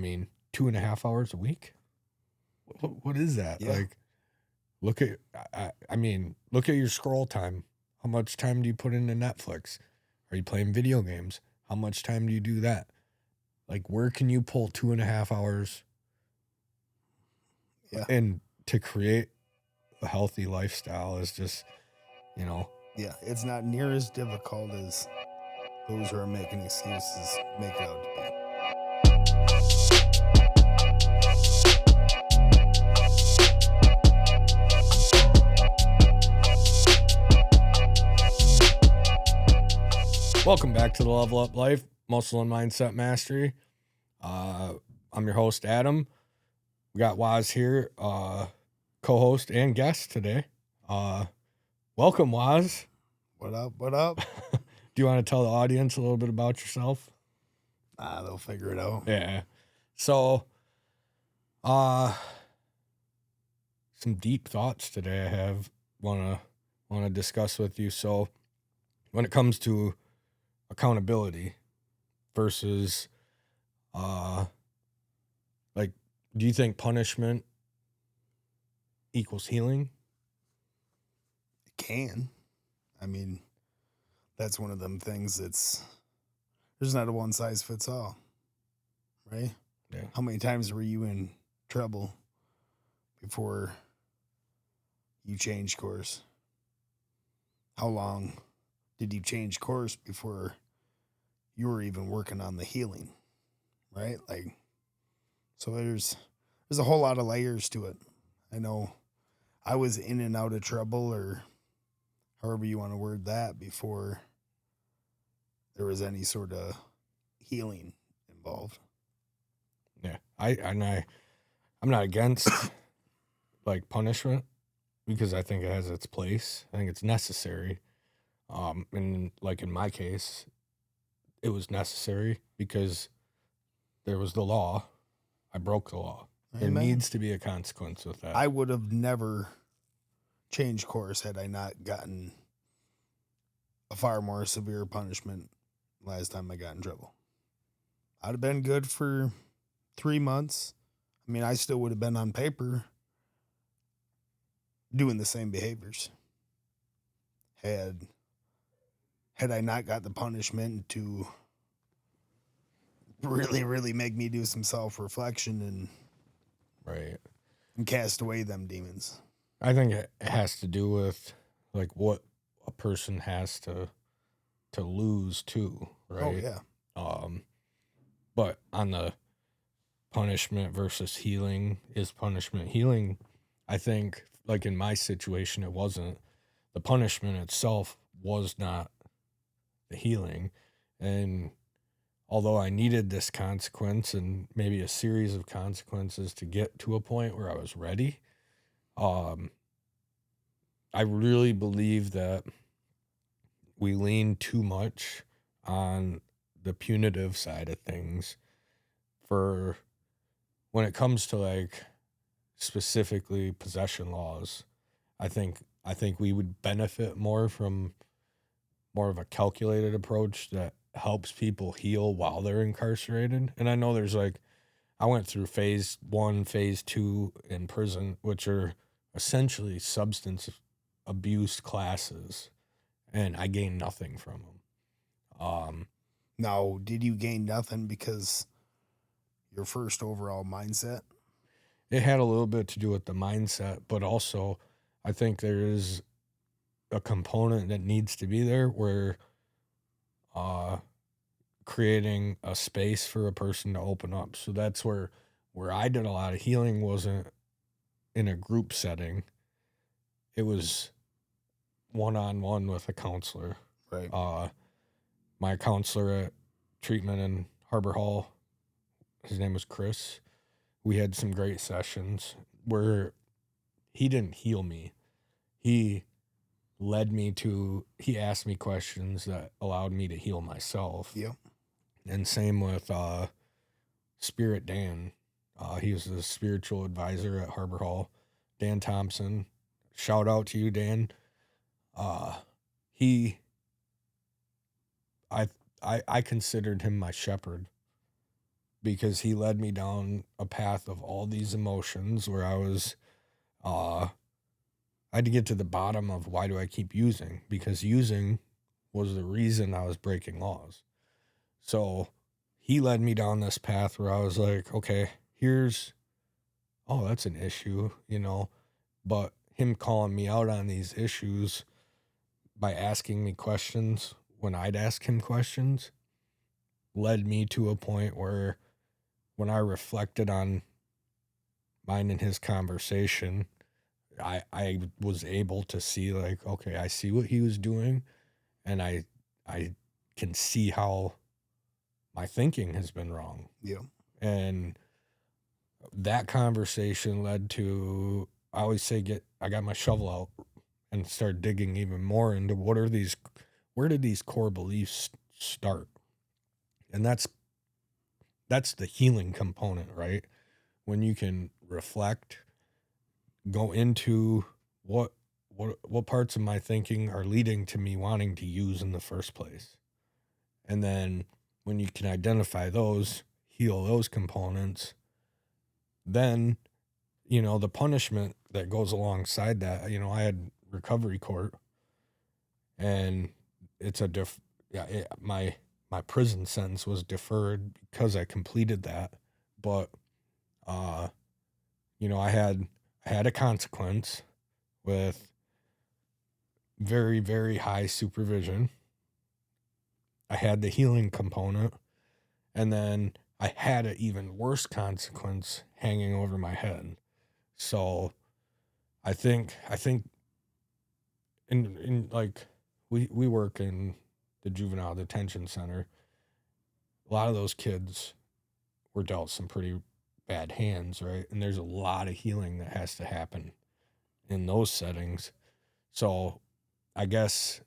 mean, 2.5 hours a week? What is that? Yeah. Like, look at, look at your scroll time. How much time do you put into Netflix? Are you playing video games? How much time do you do that? Like, where can you pull 2.5 hours and to create a healthy lifestyle is just, Yeah, it's not near as difficult as those who are making excuses make it out to be. Welcome back to the Level Up Life, Muscle and Mindset Mastery. I'm your host, Adam. We got Waz here, co-host and guest today. Welcome, Waz. What up? What up? Do you want to tell the audience a little bit about yourself? They'll figure it out. Yeah. So, some deep thoughts today I have want to discuss with you. So, when it comes to accountability versus, do you think punishment equals healing? It can. I mean, that's one of them things there's not a one size fits all, right? Yeah. How many times were you in trouble before you changed course? How long did you change course before you were even working on the healing, right? Like, so there's a whole lot of layers to it. I know I was in and out of trouble, or however you want to word that, before there was any sort of healing involved. Yeah. I'm not against like punishment because I think it has its place. I think it's necessary. And like in my case, it was necessary because there was the law. I broke the law. There needs to be a consequence with that. I would have never changed course had I not gotten a far more severe punishment last time I got in trouble. I'd have been good for 3 months. I mean, I still would have been on paper doing the same behaviors. Had I not got the punishment to really, really make me do some self-reflection and cast away them demons. I think it has to do with like what a person has to lose too, right? Oh, yeah. But on the punishment versus healing, is punishment healing? I think like in my situation, it wasn't. The punishment itself was not the healing. And although I needed this consequence and maybe a series of consequences to get to a point where I was ready, I really believe that we lean too much on the punitive side of things for when it comes to like specifically possession laws. I think we would benefit more from more of a calculated approach that helps people heal while they're incarcerated. And I know there's like, I went through phase 1, phase 2 in prison, which are essentially substance abuse classes, and I gained nothing from them. Now, did you gain nothing because your first overall mindset? It had a little bit to do with the mindset, but also I think there is a component that needs to be there where creating a space for a person to open up. So that's where I did a lot of healing wasn't in a group setting. It was one-on-one with a counselor. Right. My counselor at treatment in Harbor Hall, his name was Chris. We had some great sessions where he didn't heal me. He asked me questions that allowed me to heal myself. Yep. And same with Spirit Dan. He was the spiritual advisor at Harbor Hall. Dan Thompson. Shout out to you, Dan. I considered him my shepherd because he led me down a path of all these emotions where I had to get to the bottom of why do I keep using, because using was the reason I was breaking laws. So he led me down this path where I was like, okay, that's an issue, but him calling me out on these issues by asking me questions when I'd ask him questions led me to a point where when I reflected on mine and his conversation, I was able to see, like, okay, I see what he was doing, and I can see how my thinking has been wrong. Yeah. And that conversation led to, I always say, I got my shovel out and started digging even more into where did these core beliefs start? And that's the healing component, right? When you can reflect, go into what parts of my thinking are leading to me wanting to use in the first place. And then when you can identify those, heal those components, then, the punishment that goes alongside that, I had recovery court, and it's my prison sentence was deferred because I completed that. But, I had a consequence with very, very high supervision. I had the healing component, and then I had an even worse consequence hanging over my head. So I think in like we work in the juvenile detention center. A lot of those kids were dealt some pretty bad hands, right? And there's a lot of healing that has to happen in those settings. So I guess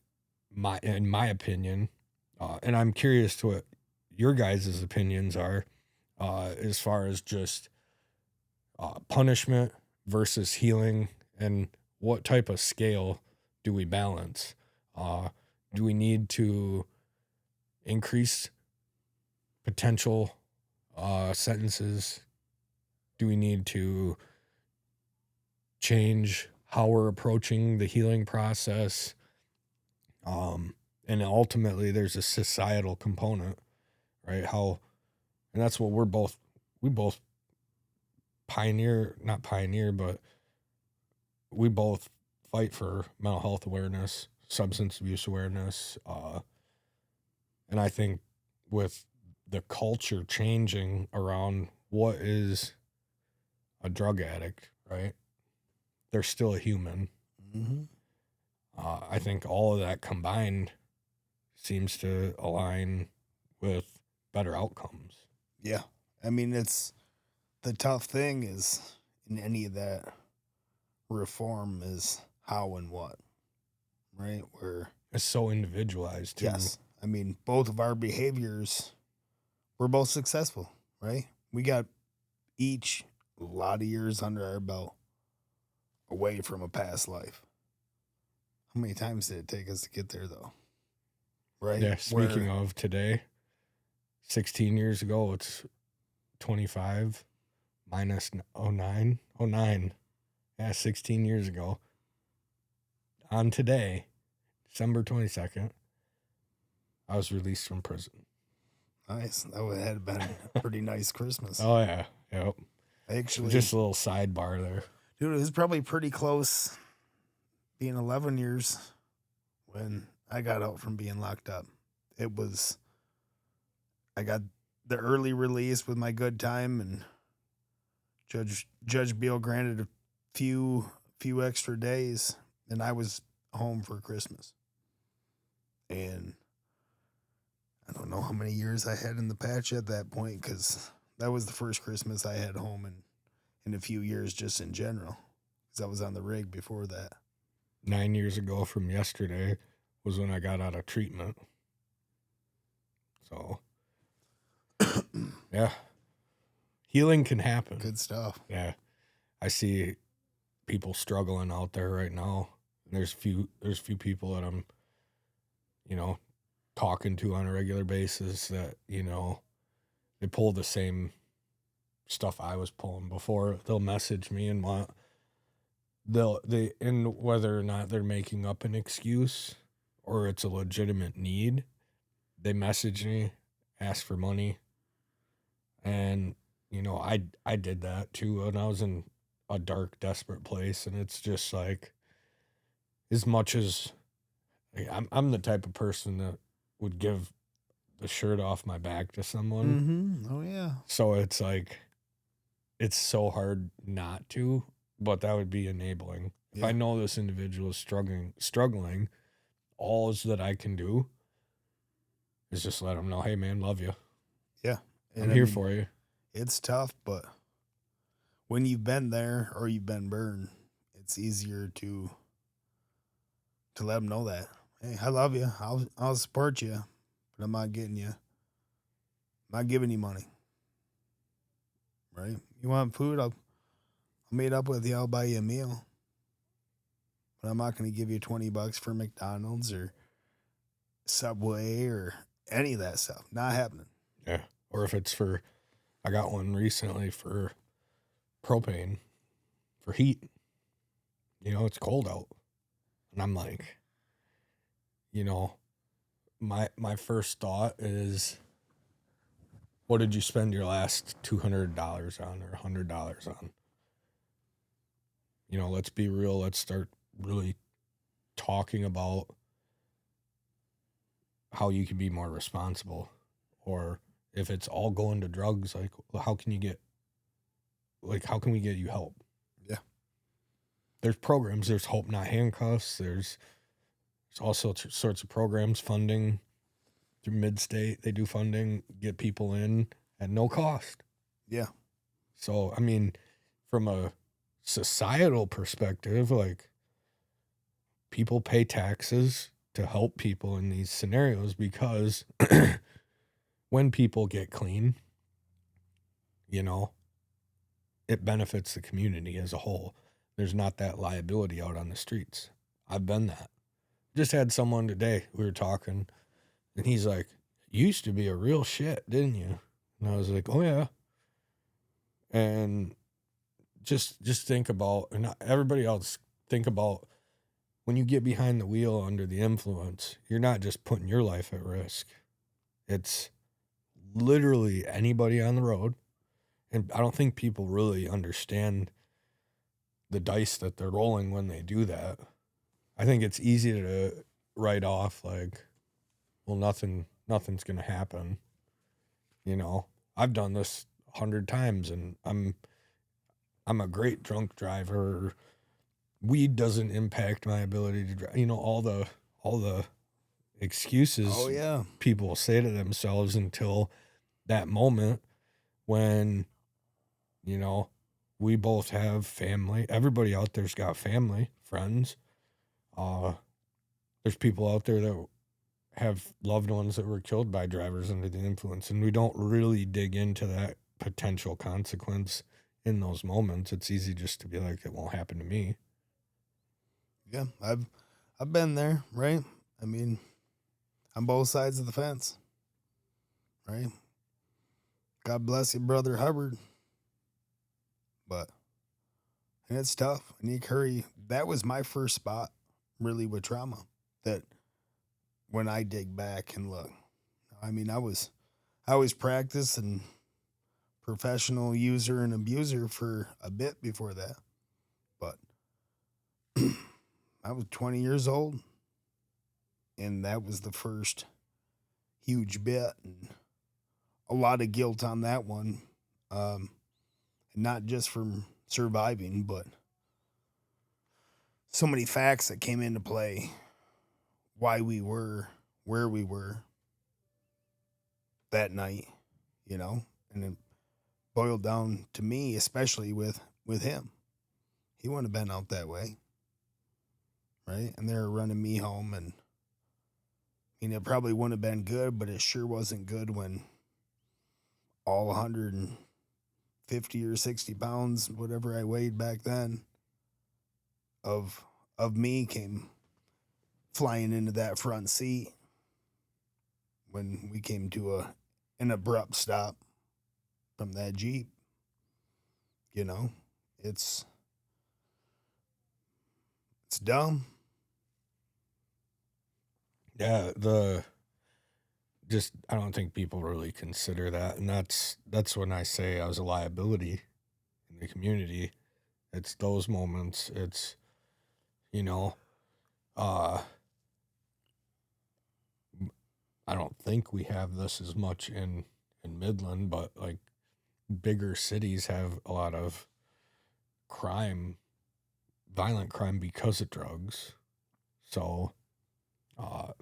in my opinion, and I'm curious to what your guys' opinions are, as far as just punishment versus healing, and what type of scale do we balance? Do we need to increase potential sentences? Do we need to change how we're approaching the healing process? And ultimately there's a societal component, right? And that's what we both not pioneer, but we both fight for mental health awareness, substance abuse awareness. And I think with the culture changing around what is a drug addict, right? They're still a human. Mm-hmm. I think all of that combined seems to align with better outcomes. Yeah. I mean, it's the tough thing is in any of that reform is how and what, right? Where It's so individualized too. yes, I mean, both of our behaviors were both successful, right? We got each a lot of years under our belt away from a past life. How many times did it take us to get there, though? Right? Yeah, speaking of today, 16 years ago, it's 25 minus 09. Yeah, 16 years ago. On today, December 22nd, I was released from prison. Nice. That would have been a pretty nice Christmas. Oh, yeah. Yep. Actually, just a little sidebar there. Dude, it was probably pretty close being 11 years when I got out from being locked up. I got the early release with my good time, and Judge Beal granted a few extra days, and I was home for Christmas. And I don't know how many years I had in the patch at that point, because that was the first Christmas I had home in a few years, just in general, because I was on the rig before that. 9 years ago from yesterday was when I got out of treatment. So, yeah, healing can happen. Good stuff. Yeah, I see people struggling out there right now. There's few people that I'm, talking to on a regular basis that, they pull the same stuff I was pulling before. They'll message me and and whether or not they're making up an excuse or it's a legitimate need, they message me, ask for money. And, I did that too when I was in a dark, desperate place. And it's just like, as much as I'm the type of person that would give the shirt off my back to someone. Oh, yeah. So it's like, it's so hard not to, but that would be enabling. If I know this individual is struggling, all that I can do is just let them know, hey man, love you. Yeah. I'm here for you. It's tough, but when you've been there or you've been burned, it's easier to let them know that, hey, I love you. I'll support you, but I'm not giving you money. Right? You want food? I'll meet up with you. I'll buy you a meal. But I'm not going to give you $20 for McDonald's or Subway or any of that stuff. Not happening. Yeah. Or if it's I got one recently for propane, for heat. It's cold out. And I'm like, my first thought is, what did you spend your last $200 on or $100 on? Let's be real. Let's start really talking about how you can be more responsible. Or if it's all going to drugs, like, how can we get you help? Yeah. There's programs. There's Hope Not Handcuffs. There's all sorts of programs, funding through Mid-State. They do funding, get people in at no cost. Yeah. So, I mean, from a societal perspective, like, people pay taxes to help people in these scenarios because when people get clean, it benefits the community as a whole. There's not that liability out on the streets. I've been that. Just had someone today, we were talking, and he's like, you used to be a real shit, didn't you? And I was like, oh yeah. And just think about, and everybody else, think about when you get behind the wheel under the influence, you're not just putting your life at risk. It's literally anybody on the road. And I don't think people really understand the dice that they're rolling when they do that. I think it's easy to write off like, well, nothing's going to happen. I've done this 100 times and I'm a great drunk driver. Weed doesn't impact my ability to drive. All the excuses people say to themselves until that moment when, we both have family. Everybody out there's got family, friends. There's people out there that have loved ones that were killed by drivers under the influence, and we don't really dig into that potential consequence in those moments. It's easy just to be like, it won't happen to me. Yeah, I've been there, right? I mean, on both sides of the fence, right? God bless you, Brother Hubbard. And it's tough. Nick Curry, that was my first spot, really, with trauma. That when I dig back and look, I mean, I was practicing professional user and abuser for a bit before that, but I was 20 years old, and that was the first huge bit, and a lot of guilt on that one, not just from surviving, but so many facts that came into play, why we were where we were that night, and it boiled down to me, especially with him. He wouldn't have been out that way, right? And they were running me home, and it probably wouldn't have been good, but it sure wasn't good when all 150 or 60 pounds, whatever I weighed back then, of me came flying into that front seat when we came to an abrupt stop. from that Jeep. You know, it's dumb. Yeah, I don't think people really consider that, and that's when I say I was a liability in the community. It's those moments. It's, you know, uh I don't think we have this as much in Midland, but like bigger cities have a lot of crime, violent crime because of drugs. So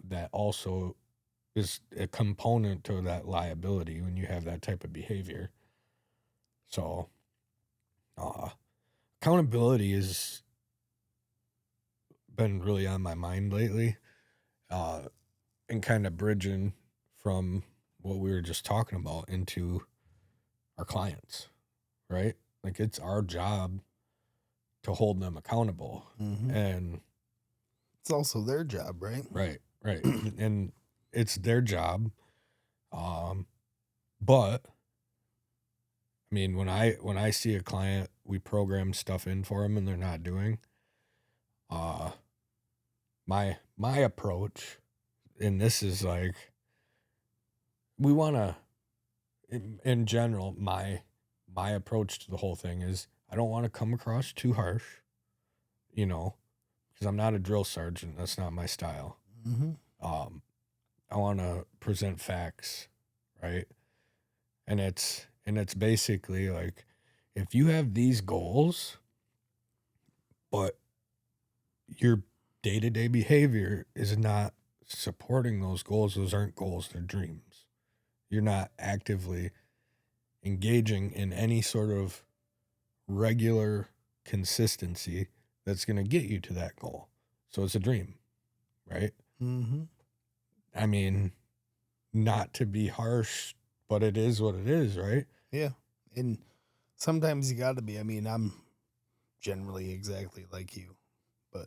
that also is a component to that liability when you have that type of behavior. So accountability has been really on my mind lately, and kind of bridging from what we were just talking about into our clients, right? Like it's our job to hold them accountable. Mm-hmm. And it's also their job, right? Right. And it's their job. But I mean, when I see a client, we program stuff in for them and they're not doing, my approach, and this is like, we want to, in general, my approach to the whole thing is I don't want to come across too harsh, because I'm not a drill sergeant. That's not my style. Mm-hmm. I want to present facts, right? And it's basically like, if you have these goals, but your day-to-day behavior is not supporting those goals, those aren't goals, they're dreams. You're not actively engaging in any sort of regular consistency that's going to get you to that goal. So it's a dream, right? Mm-hmm. I mean, not to be harsh, but it is what it is, right? Yeah. And sometimes you got to be. I mean, I'm generally exactly like you, but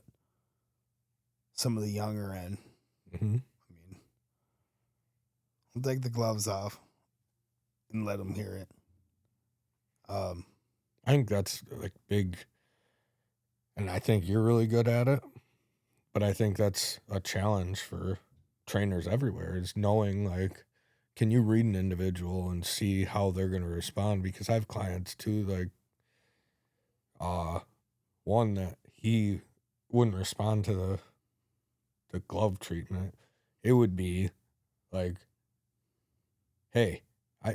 some of the younger end, Mm-hmm. I mean, I'll take the gloves off and let them hear it. I think that's like big, and I think you're really good at it, but I think that's a challenge for trainers everywhere, is knowing, like, can you read an individual and see how they're going to respond? Because I have clients too, like, one that he wouldn't respond to the glove treatment. It would be like, hey,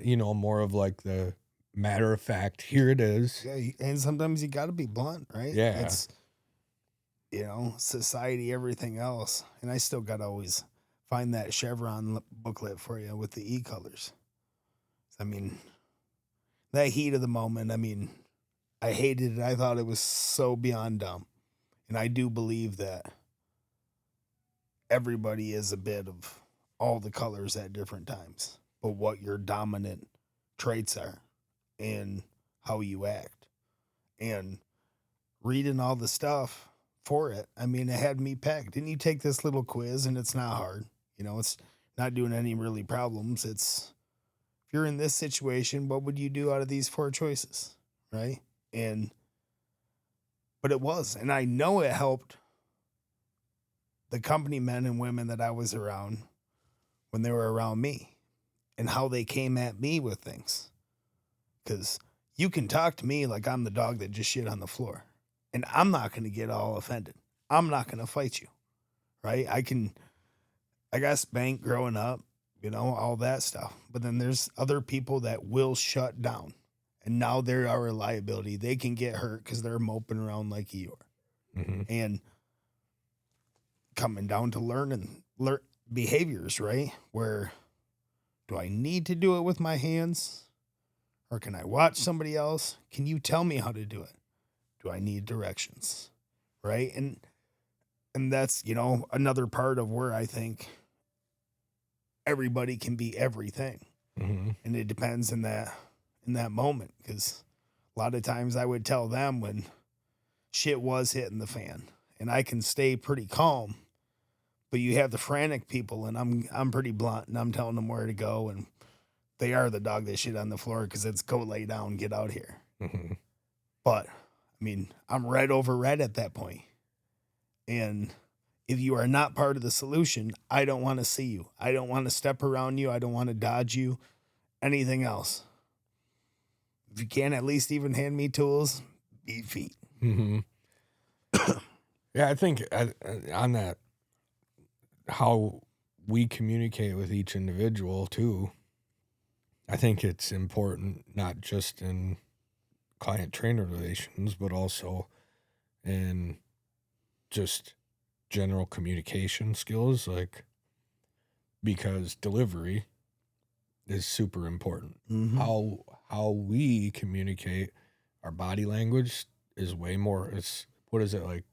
more of like the matter of fact, here it is. Yeah. And sometimes you got to be blunt, right? Yeah. It's, society, everything else. And I still got to always find that Chevron booklet for you with the e-colors. I mean, that heat of the moment, I mean, I hated it. I thought it was so beyond dumb. And I do believe that everybody is a bit of all the colors at different times, but what your dominant traits are and how you act. And reading all the stuff for it, I mean, it had me pegged. Didn't you take this little quiz? And it's not hard. It's not doing any really problems. It's, if you're in this situation, what would you do out of these 4 choices? Right? But it was, and I know it helped the company men and women that I was around when they were around me and how they came at me with things. Because you can talk to me like I'm the dog that just shit on the floor, and I'm not going to get all offended. I'm not going to fight you, right? I got spanked growing up, all that stuff. But then there's other people that will shut down, and now they are a liability. They can get hurt because they're moping around like you are. Mm-hmm. And coming down to learn behaviors, right? Where do I need to do it with my hands? Or can I watch somebody else? Can you tell me how to do it? Do I need directions? Right? And that's, another part of where I think everybody can be everything. Mm-hmm. And it depends in that moment. Because a lot of times I would tell them when shit was hitting the fan. And I can stay pretty calm. But you have the frantic people, and I'm pretty blunt, and I'm telling them where to go and they are the dog that shit on the floor because it's go lay down, get out here. Mm-hmm. But I mean, I'm red over red at that point. And if you are not part of the solution, I don't want to see you. I don't want to step around you. I don't want to dodge you. Anything else. If you can't at least even hand me tools, eat feet. Mm-hmm. Yeah, I think on that, how we communicate with each individual too, I think it's important not just in client-trainer relations, but also in just general communication skills, like, because delivery is super important. Mm-hmm. How we communicate, our body language is way more. It's, what is it, like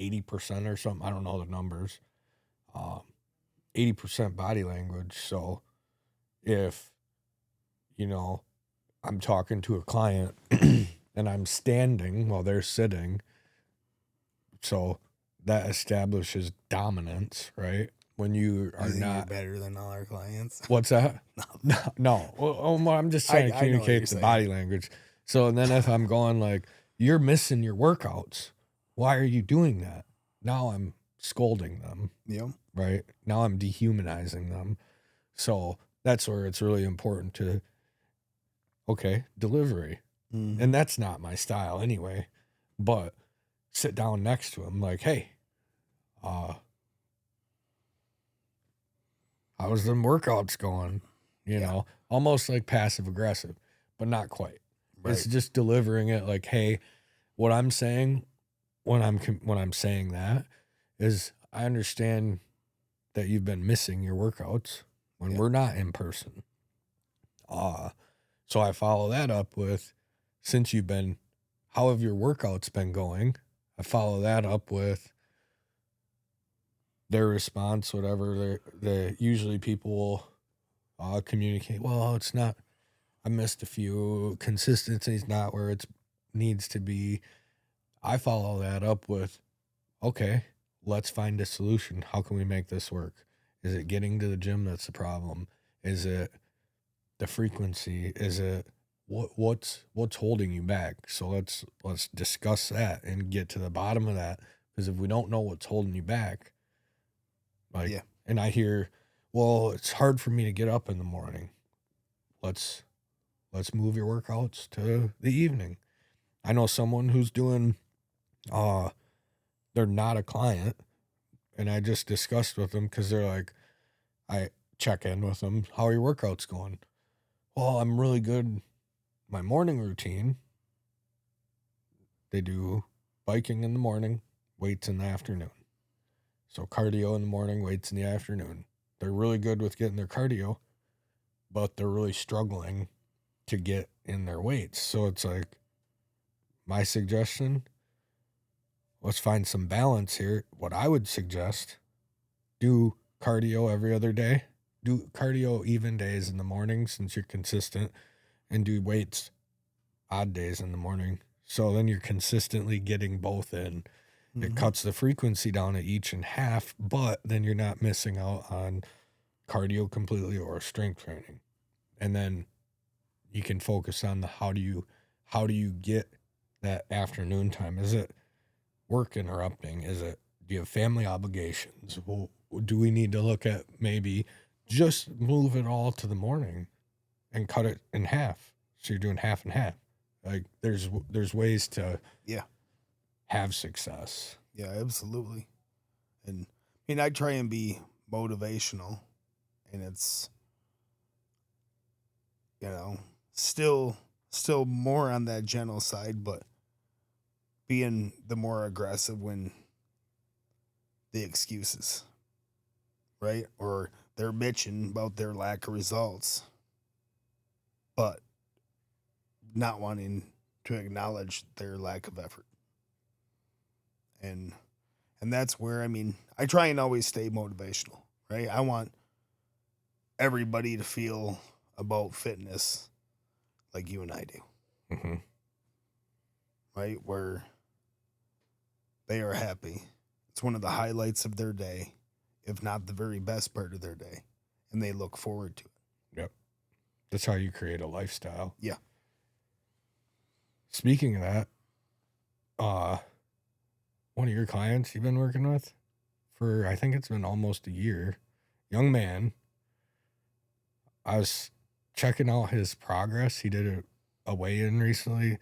80% or something? I don't know the numbers. 80% body language. So if, you know, I'm talking to a client and I'm standing while they're sitting, so that establishes dominance, right? When you are You think not you're better than all our clients. What's that? No. Well, I'm just trying to I know what communicate you're the saying. body language. So, and then if I'm going like, you're missing your workouts, why are you doing that? Now I'm scolding them, Yep. right? Now I'm dehumanizing them. So that's where it's really important to, okay, delivery. Mm-hmm. And that's not my style anyway, but sit down next to him like, hey, how's them workouts going? You know, almost like passive aggressive, but not quite. Right. It's just delivering it like, hey, what I'm saying when I'm saying that is, I understand that you've been missing your workouts when we're not in person. So I follow that up with, since you've been, how have your workouts been going? I follow that up with their response, whatever. They usually people will communicate, well, it's not, I missed a few, consistency's not where it needs to be. I follow that up with, okay, let's find a solution. How can we make this work? Is it getting to the gym that's the problem? Is it the frequency? Is it what's holding you back? So let's discuss that and get to the bottom of that. Because if we don't know what's holding you back, like, and I hear, well, it's hard for me to get up in the morning. Let's move your workouts to the evening. I know someone who's doing, they're not a client, and I just discussed with them because they're like, I check in with them. How are your workouts going? Well, I'm really good. My morning routine, they do biking in the morning, weights in the afternoon. So cardio in the morning, weights in the afternoon. They're really good with getting their cardio, but they're really struggling to get in their weights. So it's like, my suggestion, let's find some balance here. What I would suggest, do cardio every other day. Do cardio even days in the morning since you're consistent, and do weights odd days in the morning. So then you're consistently getting both in. Mm-hmm. It cuts the frequency down at each in half, but then you're not missing out on cardio completely or strength training. And then you can focus on the how do you get that afternoon time? Is it work interrupting? Is it, do you have family obligations? Well, do we need to look at maybe just move it all to the morning and cut it in half? So you're doing half and half. Like there's ways to have success. Yeah, absolutely. And I mean, I try and be motivational, and it's, you know, still more on that gentle side, but being the more aggressive when the excuses, right? Or they're bitching about their lack of results, but not wanting to acknowledge their lack of effort. And that's where, I mean, I try and always stay motivational, right? I want everybody to feel about fitness like you and I do. Mm-hmm. Right? Where they are happy. It's one of the highlights of their day, if not the very best part of their day. And they look forward to it. Yep. That's how you create a lifestyle. Yeah. Speaking of that, one of your clients you've been working with for, I think it's been almost a year, young man, I was checking out his progress. He did a weigh-in recently.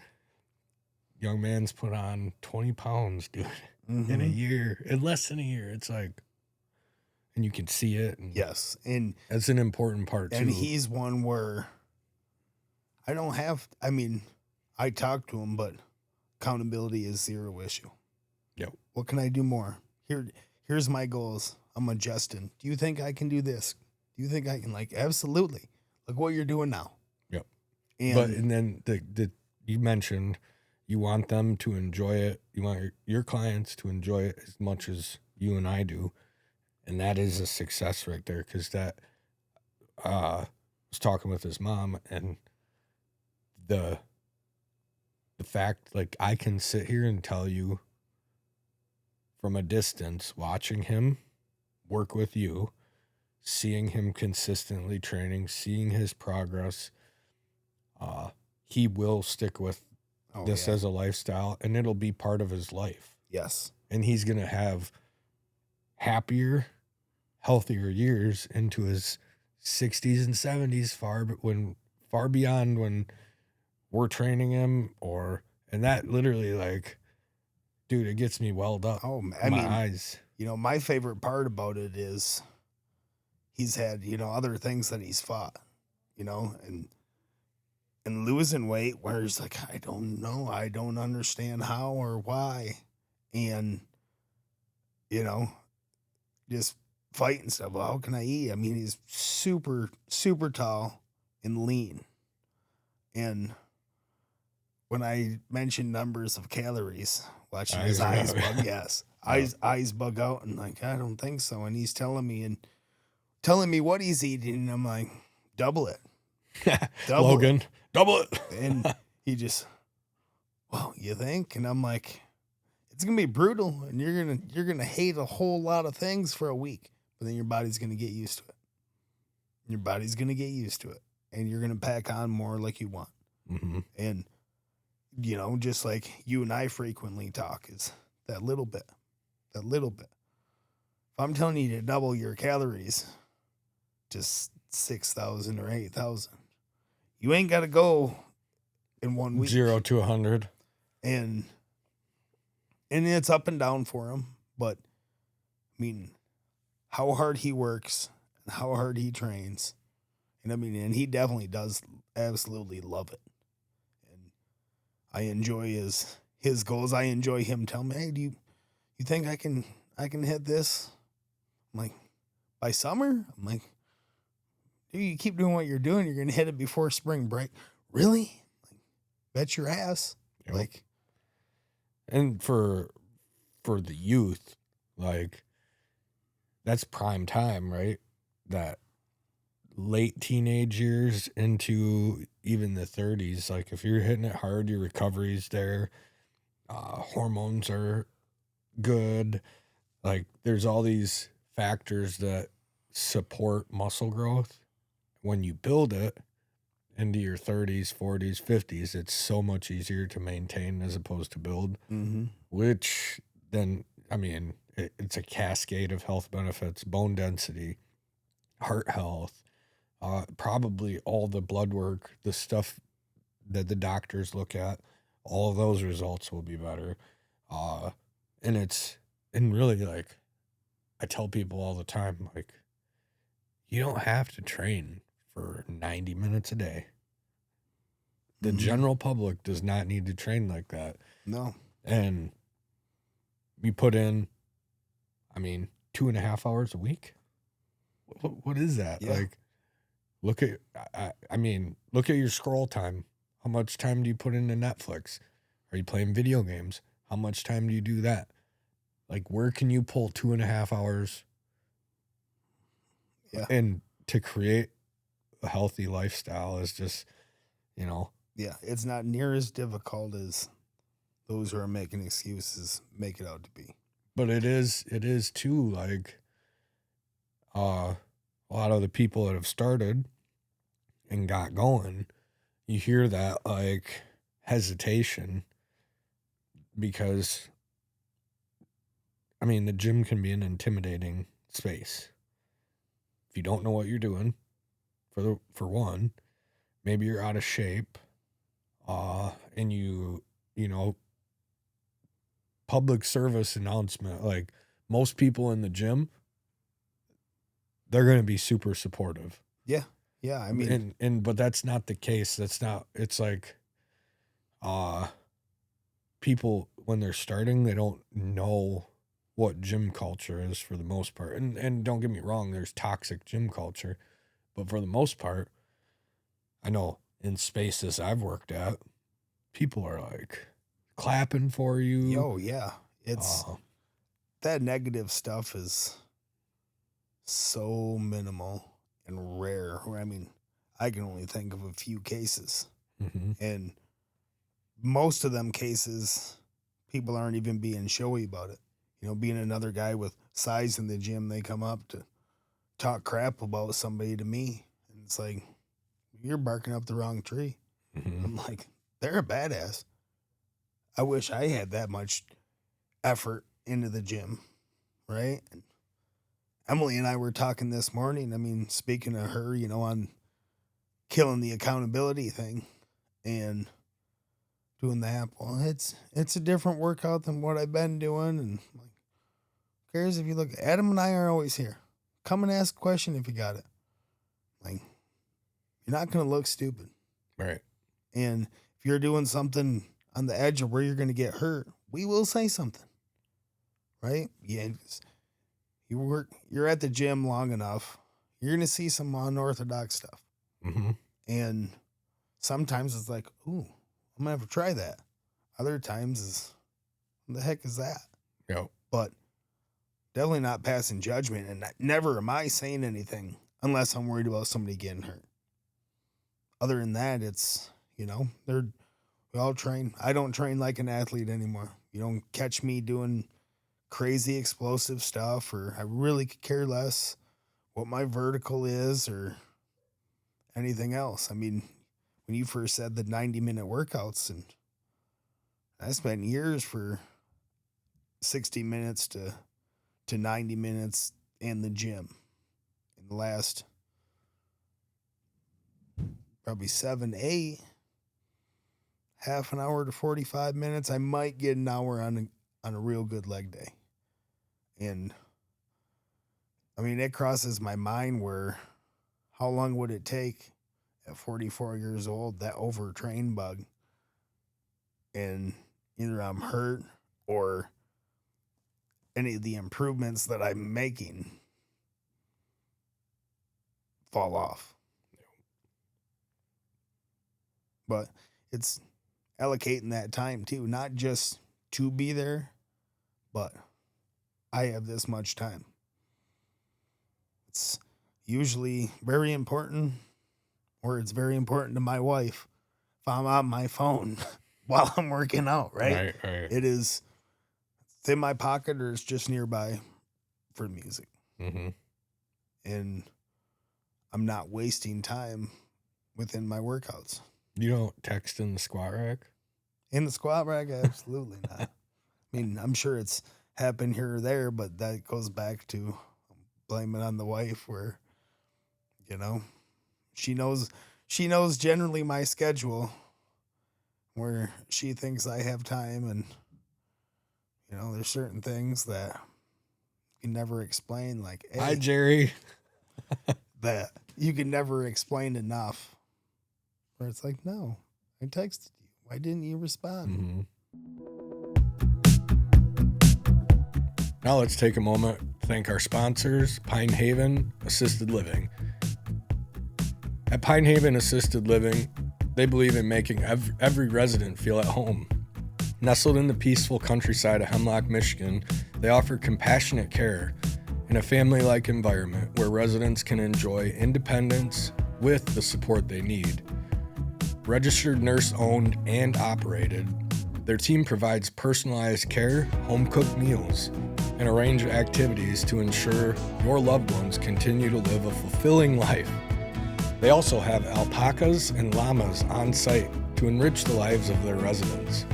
Young man's put on 20 pounds, dude, in a year, in less than a year. It's like, and you can see it. And yes. And that's an important part, too. And he's one where I don't have, I mean, I talk to him, but accountability is zero issue. Yep. What can I do more? Here's my goals. I'm adjusting. Do you think I can do this? Do you think I can? Like, absolutely. Look what you're doing now. Yep. And then you mentioned you want them to enjoy it. You want your clients to enjoy it as much as you and I do. And that is a success right there. Because that, I was talking with his mom, and the fact, like, I can sit here and tell you from a distance, watching him work with you, seeing him consistently training, seeing his progress, he will stick with this as a lifestyle, and it'll be part of his life. Yes. And he's going to have happier, healthier years into his 60s and 70s, far beyond when we're training him, and that literally, like, dude, it gets me welled up. Oh, my eyes. You know, my favorite part about it is he's had, other things that he's fought, and losing weight where he's like, I don't know. I don't understand how or why. And, just fighting stuff. Well, how can I eat? I mean, he's super, super tall and lean. And when I mentioned numbers of calories, watching his eyes bug, eyes bug out, and like, I don't think so. And he's telling me what he's eating, and I'm like, double it. Logan, double it. And he just, well, you think? And I'm like, it's gonna be brutal, and you're gonna hate a whole lot of things for a week, but then your body's gonna get used to it. Your body's gonna get used to it, and you're gonna pack on more like you want. Mm-hmm. And just like you and I frequently talk, is that little bit. If I'm telling you to double your calories to 6,000 or 8,000, you ain't got to go in 1 week. 0 to 100. And it's up and down for him. But, I mean, how hard he works and how hard he trains. And, I mean, and he definitely does absolutely love it. And I enjoy his goals. I enjoy him telling me, hey, do you think I can hit this? I'm like, by summer? I'm like, dude, you keep doing what you're doing, you're going to hit it before spring break. Really? Like, bet your ass. Yep. Like, and for the youth, like, that's prime time, right? That late teenage years into even the 30s. Like, if you're hitting it hard, your recovery's there. Hormones are good. Like, there's all these factors that support muscle growth. When you build it into your 30s, 40s, 50s, it's so much easier to maintain as opposed to build, which then, I mean, it's a cascade of health benefits, bone density, heart health, probably all the blood work, the stuff that the doctors look at, all of those results will be better. And really, like, I tell people all the time, like, you don't have to train for 90 minutes a day. The general public does not need to train like that. No. And you put in, 2.5 hours a week. What is that? Yeah. Like, look at your scroll time. How much time do you put into Netflix? Are you playing video games? How much time do you do that? Like, where can you pull 2.5 hours? Yeah. And to create a healthy lifestyle is just, Yeah, it's not near as difficult as those who are making excuses make it out to be. But it is too, like, a lot of the people that have started, and got going, you hear that like hesitation because, I mean, the gym can be an intimidating space. If you don't know what you're doing, for one, maybe you're out of shape, and you know, public service announcement, like most people in the gym, they're going to be super supportive. Yeah. Yeah. I mean, but that's not the case. It's like, people, when they're starting, they don't know what gym culture is for the most part. And don't get me wrong, there's toxic gym culture, but for the most part, I know in spaces I've worked at, people are like clapping for you. oh yeah, it's that negative stuff is so minimal and rare. I mean, I can only think of a few cases, and most of them cases, people aren't even being showy about it. You know, being another guy with size in the gym, they come up to talk crap about somebody to me, and it's like, you're barking up the wrong tree. I'm like, they're a badass. I wish I had that much effort into the gym, right? And Emily and I were talking this morning. I mean, speaking of her, you know, on killing the accountability thing and doing that. Well, it's a different workout than what I've been doing, and like, who cares if you look? Adam and I are always here. Come and ask a question if you got it. Like, you're not gonna look stupid, right? And if you're doing something on the edge of where you're gonna get hurt, we will say something, right? Yeah, you're at the gym long enough, you're gonna see some unorthodox stuff, and sometimes it's like, ooh, I'm gonna have to try that. Other times is, what the heck is that? Yeah. But definitely not passing judgment, and never am I saying anything unless I'm worried about somebody getting hurt. Other than that, it's, you know, we all train. I don't train like an athlete anymore. You don't catch me doing crazy explosive stuff, or I really could care less what my vertical is or anything else. I mean, when you first said the 90-minute workouts, and I spent years for 60 minutes to 90 minutes in the gym. In the last probably 7, 8, half an hour to 45 minutes. I might get an hour on a real good leg day. And I mean, it crosses my mind where how long would it take at 44 years old, that overtrained bug, and either I'm hurt or any of the improvements that I'm making fall off. But it's allocating that time too, not just to be there, but I have this much time. It's usually very important, or it's very important to my wife if I'm on my phone while I'm working out, right? Right. It is, it's in my pocket or it's just nearby for music. And I'm not wasting time within my workouts. You don't text in the squat rack? In the squat rack? Absolutely not. I mean, I'm sure it's happened here or there, but that goes back to blaming on the wife, where, you know, she knows generally my schedule, where she thinks I have time, and, you know, there's certain things that you can never explain, like, hey, hi, Jerry. that you can never explain enough. Where it's like, no, I texted you. Why didn't you respond? Now let's take a moment to thank our sponsors, Pine Haven Assisted Living. At Pine Haven Assisted Living, they believe in making every resident feel at home. Nestled in the peaceful countryside of Hemlock, Michigan, they offer compassionate care in a family-like environment where residents can enjoy independence with the support they need. Registered nurse-owned and operated, their team provides personalized care, home-cooked meals, and a range of activities to ensure your loved ones continue to live a fulfilling life. They also have alpacas and llamas on site to enrich the lives of their residents.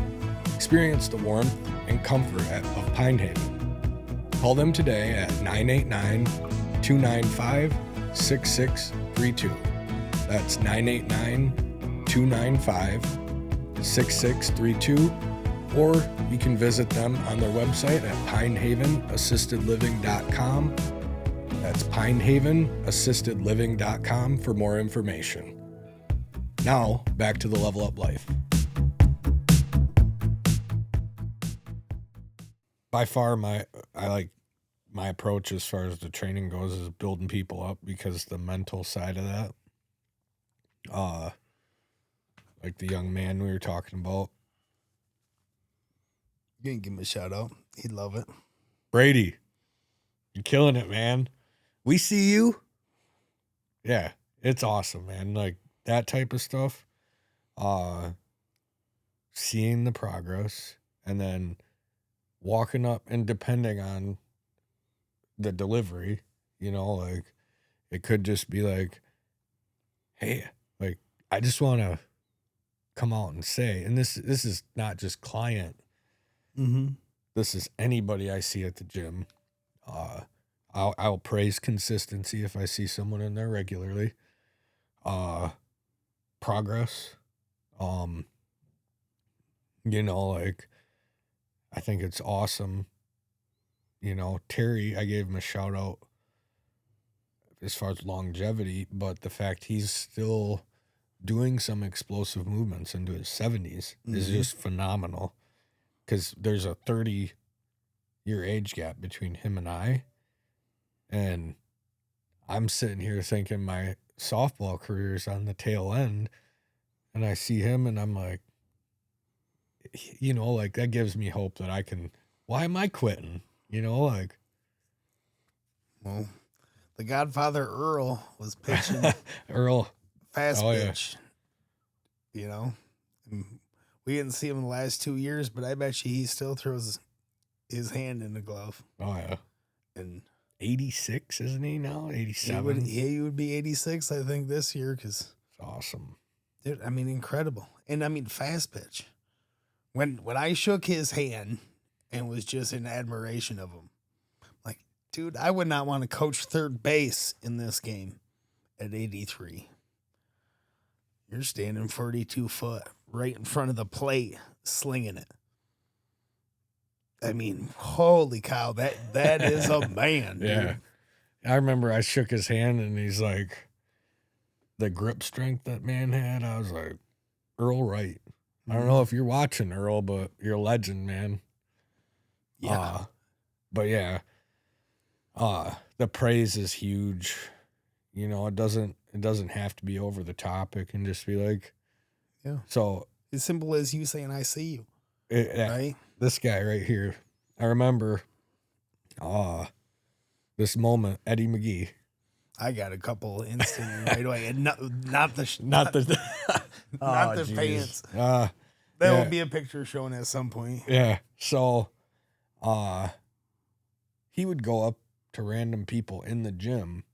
Experience the warmth and comfort of Pine Haven. Call them today at 989-295-6632. That's 989-295-6632. Or you can visit them on their website at pinehavenassistedliving.com. That's pinehavenassistedliving.com for more information. Now, back to the Level Up Life. By far, my approach as far as the training goes is building people up, because the mental side of that, like the young man we were talking about. You can give him a shout out. He'd love it. Brady, you're killing it, man. We see you. Yeah, it's awesome, man. Like that type of stuff. Seeing the progress and then walking up and depending on the delivery, like it could just be like, hey, like I just want to come out and say, and this is not just client. Mm-hmm. This is anybody I see at the gym. I'll praise consistency if I see someone in there regularly. Progress. Like I think it's awesome. Terry, I gave him a shout out as far as longevity, but the fact he's still doing some explosive movements into his 70s is just phenomenal, because there's a 30-year age gap between him and I. And I'm sitting here thinking my softball career is on the tail end, and I see him and I'm like, like that gives me hope that I can, why am I quitting? Well, the Godfather Earl was pitching Earl fast pitch, and we didn't see him in the last 2 years, but I bet you he still throws his hand in the glove. Oh yeah. And 86, isn't he now? 87? He would be 86, I think, this year, because it's awesome. Dude, incredible. And fast pitch. When I shook his hand and was just in admiration of him, like, dude, I would not want to coach third base in this game at 83. You're standing 42 foot right in front of the plate, slinging it. Holy cow, that is a man, dude. Yeah. I remember I shook his hand and he's like, the grip strength that man had, I was like, Earl Wright. I don't know if you're watching, Earl, but you're a legend, man. Yeah. But yeah, the praise is huge. It doesn't have to be over the top. It can just be like, yeah. So as simple as you saying, I see you. Right? This guy right here, I remember this moment, Eddie McGee. I got a couple instantly right away. And not the pants. That will be a picture shown at some point. Yeah. So he would go up to random people in the gym,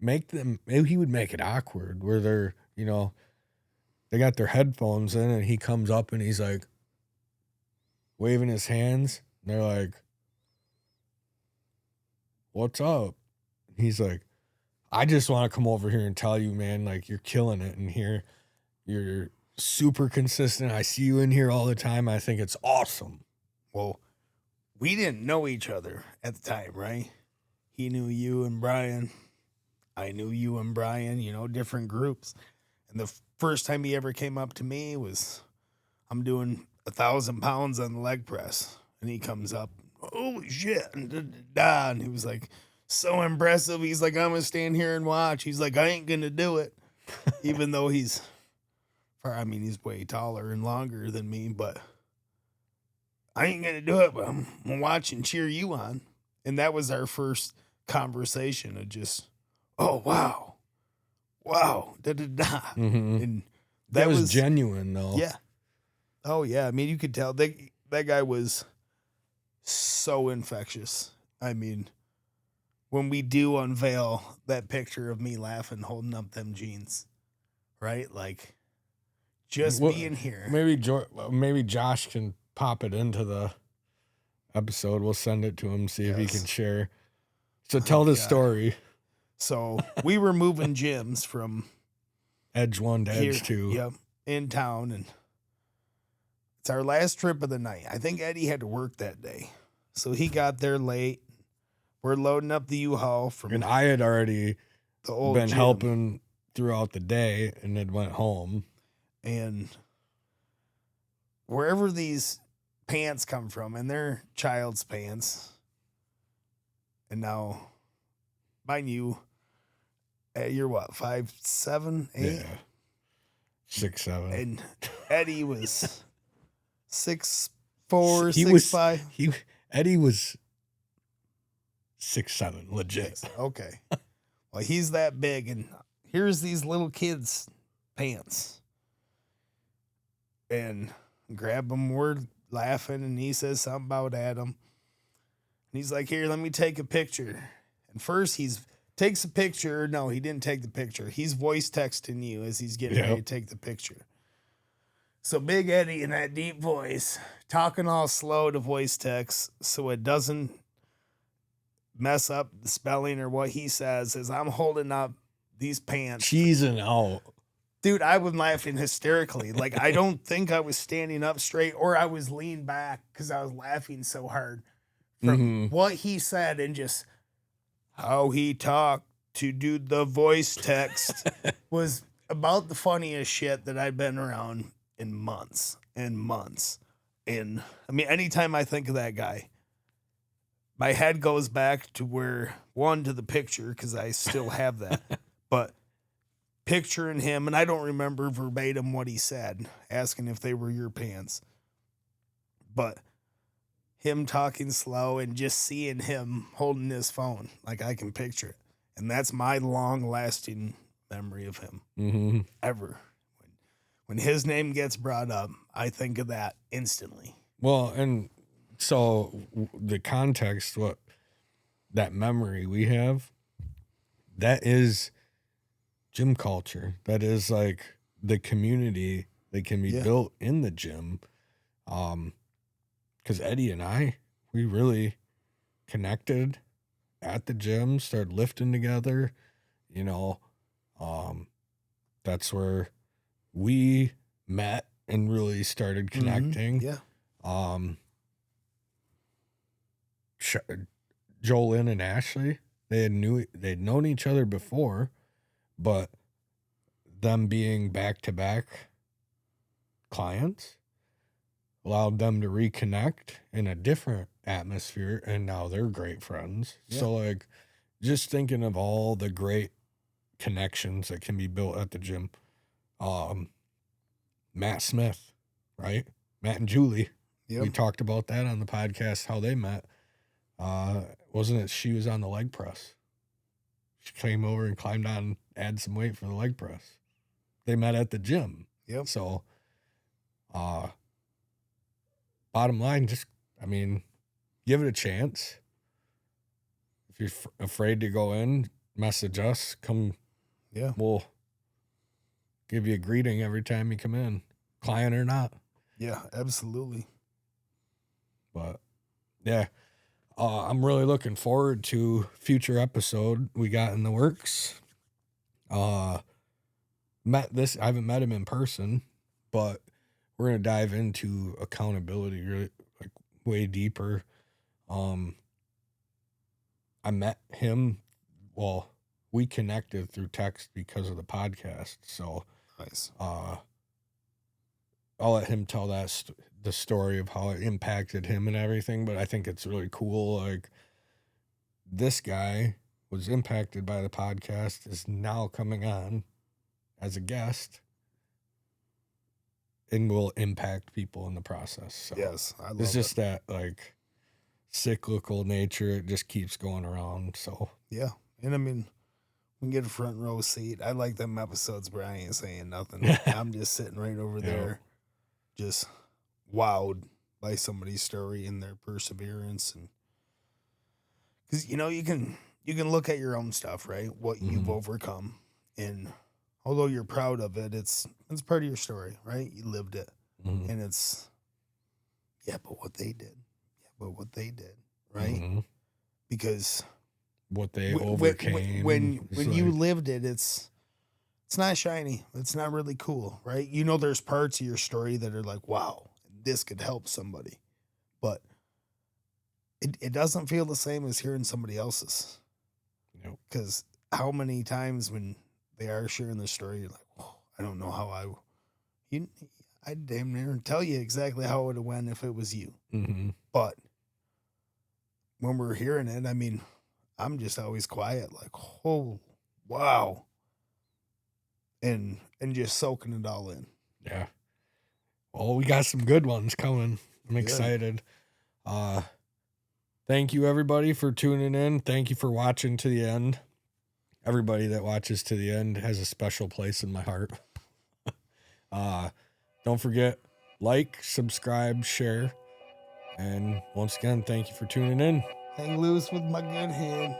he would make it awkward where they're, they got their headphones in and he comes up and he's like waving his hands. And they're like, what's up? He's like, I just want to come over here and tell you, man, like you're killing it in here. You're super consistent. I see you in here all the time. I think it's awesome. Well, we didn't know each other at the time, right? He knew you and Brian. I knew you and Brian, different groups. And the first time he ever came up to me was, I'm doing 1,000 pounds on the leg press. And he comes up, holy shit. And he was like, so impressive. He's like, I'm going to stand here and watch. He's like, I ain't going to do it. Even though he's way taller and longer than me, but I ain't going to do it, but I'm going to watch and cheer you on. And that was our first conversation of just, oh, wow. Wow. Da-da-da. Mm-hmm. And that was genuine, though. Yeah. Oh, yeah. You could tell that guy was so infectious. When when we do unveil that picture of me laughing, holding up them jeans, right? Like, just being here. Maybe Josh can pop it into the episode. We'll send it to him, see if he can share. So tell the story. So we were moving gyms from Edge 1 to Edge 2. Yep, in town, and it's our last trip of the night. I think Eddie had to work that day, so he got there late. We're loading up the U-Haul and I had already been gym. helping throughout the day, and then went home. And wherever these pants come from, and they're child's pants, and now, mind you, you're what, 5'7", 8"? Yeah. 6'7". And Eddie was 6'4", 6'5". Eddie was 6'7", legit. Okay. Well, he's that big, and here's these little kids' pants. And grab them, we're laughing, and he says something about Adam. And he's like, here, let me take a picture. And first takes a picture. No, he didn't take the picture. He's voice texting you as he's getting ready to take the picture. So Big Eddie in that deep voice, talking all slow to voice text so it doesn't mess up the spelling or what he says, as I'm holding up these pants. Cheesing out. Dude, I was laughing hysterically. Like, I don't think I was standing up straight, or I was leaned back because I was laughing so hard from what he said, and just how he talked to do the voice text was about the funniest shit that I've been around in months and months. And I mean, anytime I think of that guy, my head goes back to to the picture, because I still have that, but picturing him, and I don't remember verbatim what he said, asking if they were your pants, but him talking slow and just seeing him holding his phone, like I can picture it. And that's my long-lasting memory of him ever. When his name gets brought up, I think of that instantly. Well, and so the context, what that memory we have, that is gym culture. That is like the community that can be built in the gym. Because Eddie and I, we really connected at the gym, started lifting together, that's where we met and really started connecting. Jolyn and Ashley, they'd known each other before, but them being back-to-back clients allowed them to reconnect in a different atmosphere, and now they're great friends. So, like, just thinking of all the great connections that can be built at the gym. Matt Smith, right? Matt and Julie. We talked about that on the podcast, how they met. Wasn't it she was on the leg press? She came over and climbed on, add some weight for the leg press. They met at the gym. So, bottom line, give it a chance. If you're afraid to go in, message us. Come, we'll give you a greeting every time you come in, client or not. Yeah, absolutely. But, I'm really looking forward to future episode we got in the works. I haven't met him in person, but we're going to dive into accountability really, like, way deeper. I met him, we connected through text because of the podcast. So nice. I'll let him tell the story of how it impacted him and everything, but I think it's really cool. Like, this guy was impacted by the podcast, is now coming on as a guest, and will impact people in the process. So yes, I love it's just that, like, cyclical nature. It just keeps going around. So yeah, and I mean, we can get a front row seat. I like them episodes where I ain't saying nothing. I'm just sitting right over there, just wowed by somebody's story and their perseverance. And because you can you can look at your own stuff, right? What you've overcome, and although you're proud of it, it's part of your story, right? You lived it, and it's but what they did, right? Because what they overcame when you lived it, it's not shiny, it's not really cool, right? You know, there's parts of your story that are like, wow, this could help somebody, but it doesn't feel the same as hearing somebody else's. Because how many times when they are sharing the story, you're like, oh, I don't know how I'd damn near tell you exactly how it would have went if it was you. But when we're hearing it, I mean, I'm just always quiet, like, oh, wow. And just soaking it all in. Yeah. Well, we got some good ones coming. I'm excited. Thank you, everybody, for tuning in. Thank you for watching to the end. Everybody that watches to the end has a special place in my heart. Don't forget, like, subscribe, share. And once again, thank you for tuning in. Hang loose with my good hand.